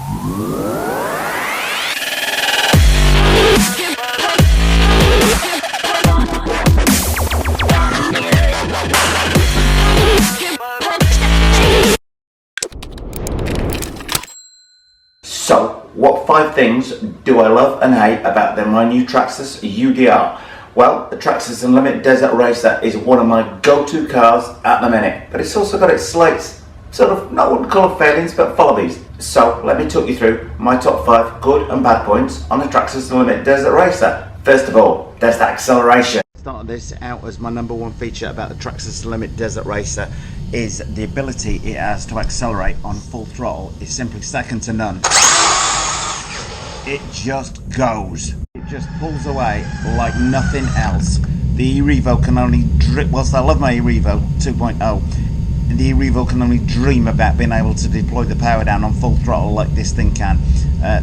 So, what 5 things do I love and hate about my new Traxxas UDR? Well, the Traxxas Unlimited Desert Racer is one of my go-to cars at the minute, but it's also got its slight, sort of, not what we call failings, but follow these. So, let me talk you through my top 5 good and bad points on the Traxxas Unlimited Desert Racer. First of all, there's the acceleration. Started this out as my number 1 feature about the Traxxas Unlimited Desert Racer is the ability it has to accelerate on full throttle is simply second to none. It just goes. It just pulls away like nothing else. The e-Revo can only whilst I love my e-Revo 2.0, the e-Revo can only dream about being able to deploy the power down on full throttle like this thing can.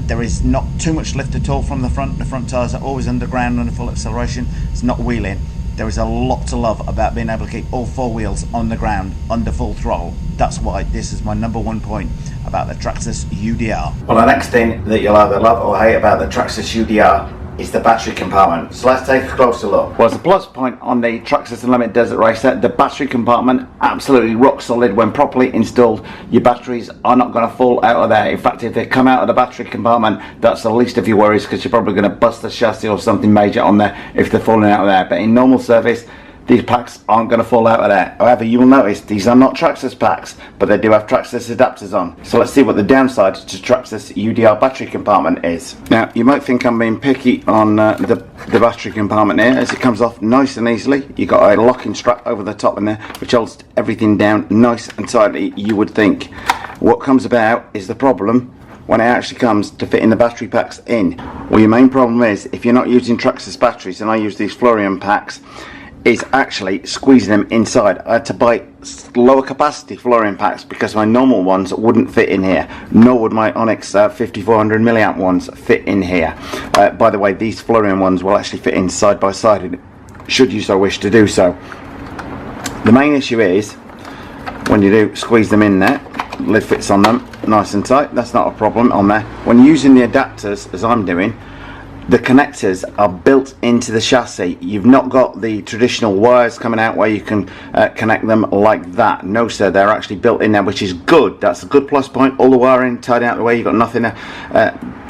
There is not too much lift at all from the front. The front tyres are always underground under full acceleration. It's not wheeling. There is a lot to love about being able to keep all 4 wheels on the ground under full throttle. That's why this is my number 1 point about the Traxxas UDR. Well, the next thing that you'll either love or hate about the Traxxas UDR is the battery compartment. So let's take a closer look. Well, as a plus point on the Traxxas Unlimited Desert Racer, the battery compartment absolutely rock solid. When properly installed, your batteries are not going to fall out of there. In fact, if they come out of the battery compartment, that's the least of your worries, because you're probably going to bust the chassis or something major on there if they're falling out of there. But in normal service, these packs aren't going to fall out of there. However, you will notice these are not Traxxas packs, but they do have Traxxas adapters on. So let's see what the downside to Traxxas UDR battery compartment is. Now, you might think I'm being picky on the battery compartment here, as it comes off nice and easily. You've got a locking strap over the top in there, which holds everything down nice and tightly, you would think. What comes about is the problem when it actually comes to fitting the battery packs in. Well, your main problem is, if you're not using Traxxas batteries, and I use these Florian packs, is actually squeezing them inside. I had to buy lower capacity Florian packs because my normal ones wouldn't fit in here, nor would my Onyx 5400 milliamp ones fit in here. By the way, these Florian ones will actually fit in side by side should you so wish to do so. The main issue is when you do squeeze them in there, lid fits on them nice and tight, that's not a problem on there. When using the adapters, as I'm doing, the connectors are built into the chassis. You've not got the traditional wires coming out where you can connect them like that. No sir, they're actually built in there, which is good. That's a good plus point. All the wiring tied out the way, you've got nothing to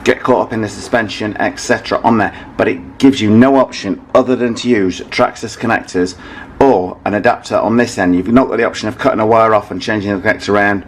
get caught up in the suspension, etc. on there. But it gives you no option other than to use Traxxas connectors or an adapter on this end. You've not got the option of cutting a wire off and changing the connector around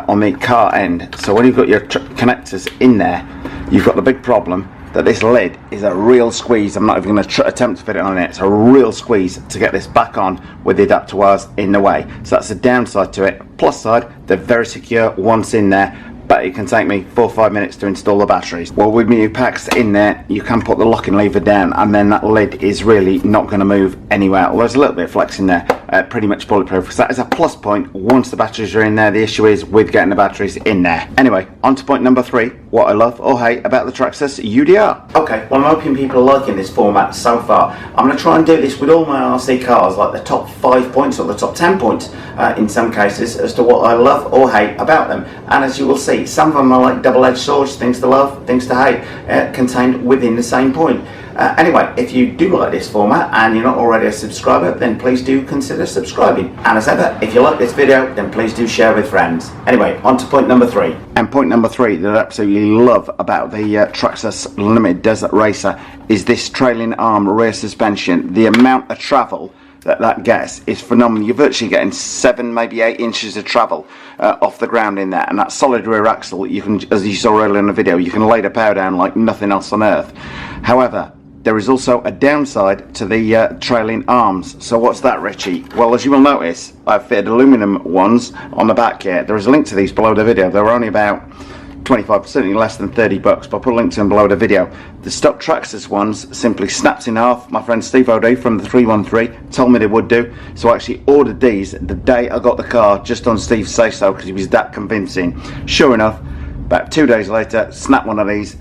on the car end. So when you've got your connectors in there, you've got the big problem that this lid is a real squeeze. I'm not even going to attempt to fit it on it. It's a real squeeze to get this back on with the adapter wires in the way. So that's the downside to it. Plus side, they're very secure once in there, but it can take me 4 or 5 minutes to install the batteries. Well, with my new packs in there, you can put the locking lever down and then that lid is really not going to move anywhere. Although there's a little bit of flex in there, pretty much bulletproof. So that is a plus point once the batteries are in there. The issue is with getting the batteries in there. Anyway, on to point number 3, what I love or hate about the Traxxas UDR. Okay, well, I'm hoping people are liking this format so far. I'm going to try and do this with all my RC cars, like the top 5 points or the top 10 points in some cases, as to what I love or hate about them. And as you will see, some of them are like double-edged swords, things to love, things to hate, contained within the same point. Anyway, if you do like this format and you're not already a subscriber, then please do consider subscribing. And as ever, if you like this video, then please do share with friends. Anyway, on to point number 3. And point number 3 that I absolutely love about the Traxxas Unlimited Desert Racer is this trailing arm rear suspension. The amount of travel that gets is phenomenal. You're virtually getting 7, maybe 8 inches of travel off the ground in there, and that solid rear axle, you can, as you saw earlier in the video, you can lay the power down like nothing else on earth. However, there is also a downside to the trailing arms. So what's that, Richie? Well, as you will notice, I've fitted aluminum ones on the back here. There is a link to these below the video. They're only about 25, certainly less than 30 bucks, but I'll put a link to them below the video. The stock Traxxas ones simply snaps in half. My friend Steve O'Day from the 313 told me they would do, so I actually ordered these the day I got the car, just on Steve's say so, because he was that convincing. Sure enough, about 2 days later, snap one of these,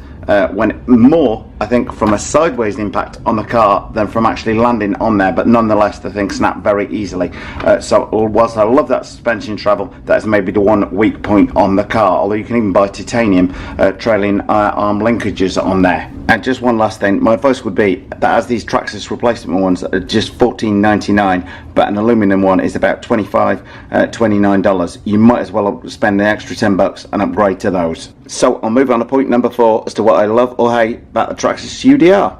when more, I think, from a sideways impact on the car than from actually landing on there, but nonetheless the thing snapped very easily. So whilst I love that suspension travel, that is maybe the one weak point on the car, although you can even buy titanium trailing arm linkages on there. And just one last thing, my advice would be that as these Traxxas replacement ones are just $14.99, but an aluminum one is about $25, $29, you might as well spend the extra $10 and upgrade to those. So I'll move on to point number 4 as to what I love or hate about the Traxxas UDR.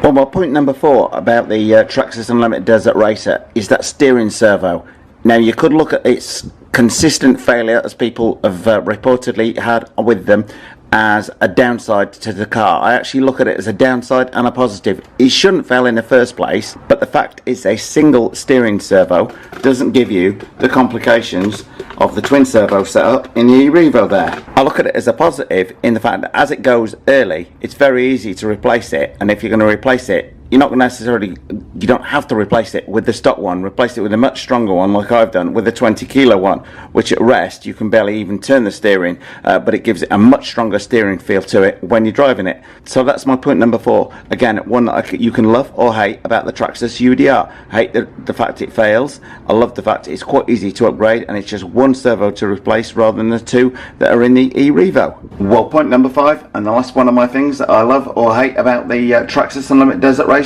Well, point number 4 about the Traxxas Unlimited Desert Racer is that steering servo. Now, you could look at its consistent failure, as people have reportedly had with them, as a downside to the car. I actually look at it as a downside and a positive. It shouldn't fail in the first place, but the fact it's a single steering servo doesn't give you the complications of the twin servo setup in the e-Revo there. I look at it as a positive in the fact that as it goes early, it's very easy to replace it, and if you're going to replace it, you're not necessarily, you don't have to replace it with the stock one. Replace it with a much stronger one, like I've done, with a 20 kilo one, which at rest you can barely even turn the steering, but it gives it a much stronger steering feel to it when you're driving it. So that's my point number 4. Again, one that you can love or hate about the Traxxas UDR. I hate the fact it fails. I love the fact it's quite easy to upgrade, and it's just one servo to replace rather than the 2 that are in the e-Revo. Well, point number 5, and the last one of my things that I love or hate about the Traxxas Unlimited Desert Racer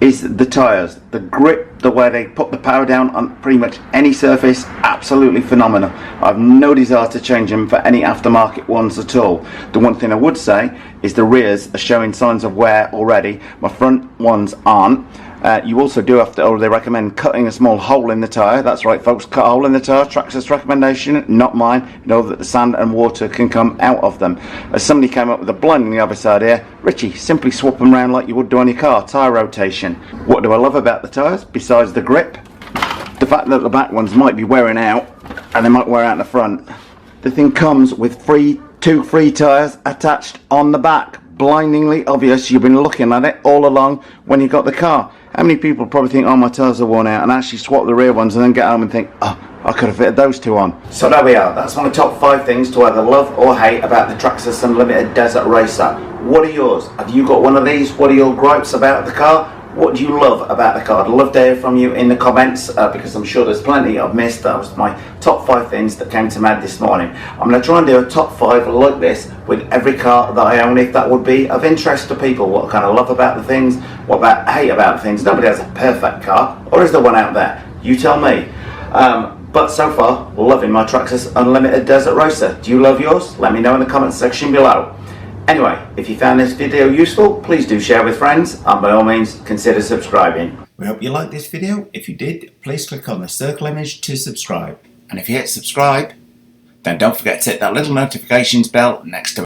is the tyres. The grip, the way they put the power down on pretty much any surface, absolutely phenomenal. I've no desire to change them for any aftermarket ones at all. The one thing I would say is the rears are showing signs of wear already. My front ones aren't. You also do have to, or they recommend cutting a small hole in the tyre. That's right, folks, cut a hole in the tyre. Traxxas recommendation, not mine. You know that the sand and water can come out of them. As somebody came up with a blinding the other side here, Richie, simply swap them around like you would do on your car, tyre rotation. What do I love about the tyres, besides the grip? The fact that the back ones might be wearing out, and they might wear out in the front. The thing comes with two free tyres attached on the back. Blindingly obvious. You've been looking at it all along when you got the car. How many people probably think, oh, my tyres are worn out, and actually swap the rear ones and then get home and think, oh, I could have fitted those 2 on. So there we are. That's my top 5 things to either love or hate about the Traxxas Unlimited Desert Racer. What are yours? Have you got one of these? What are your gripes about the car? What do you love about the car? I'd love to hear from you in the comments because I'm sure there's plenty I've missed. That was my top 5 things that came to mind this morning. I'm going to try and do a top 5 like this with every car that I own, if that would be of interest to people. What kind of love about the things, what about hate about the things. Nobody has a perfect car, or is there one out there? You tell me. But so far, loving my Traxxas Unlimited Desert Racer. Do you love yours? Let me know in the comments section below. Anyway, if you found this video useful, please do share with friends, and by all means, consider subscribing. We hope you liked this video. If you did, please click on the circle image to subscribe. And if you hit subscribe, then don't forget to hit that little notifications bell next to it.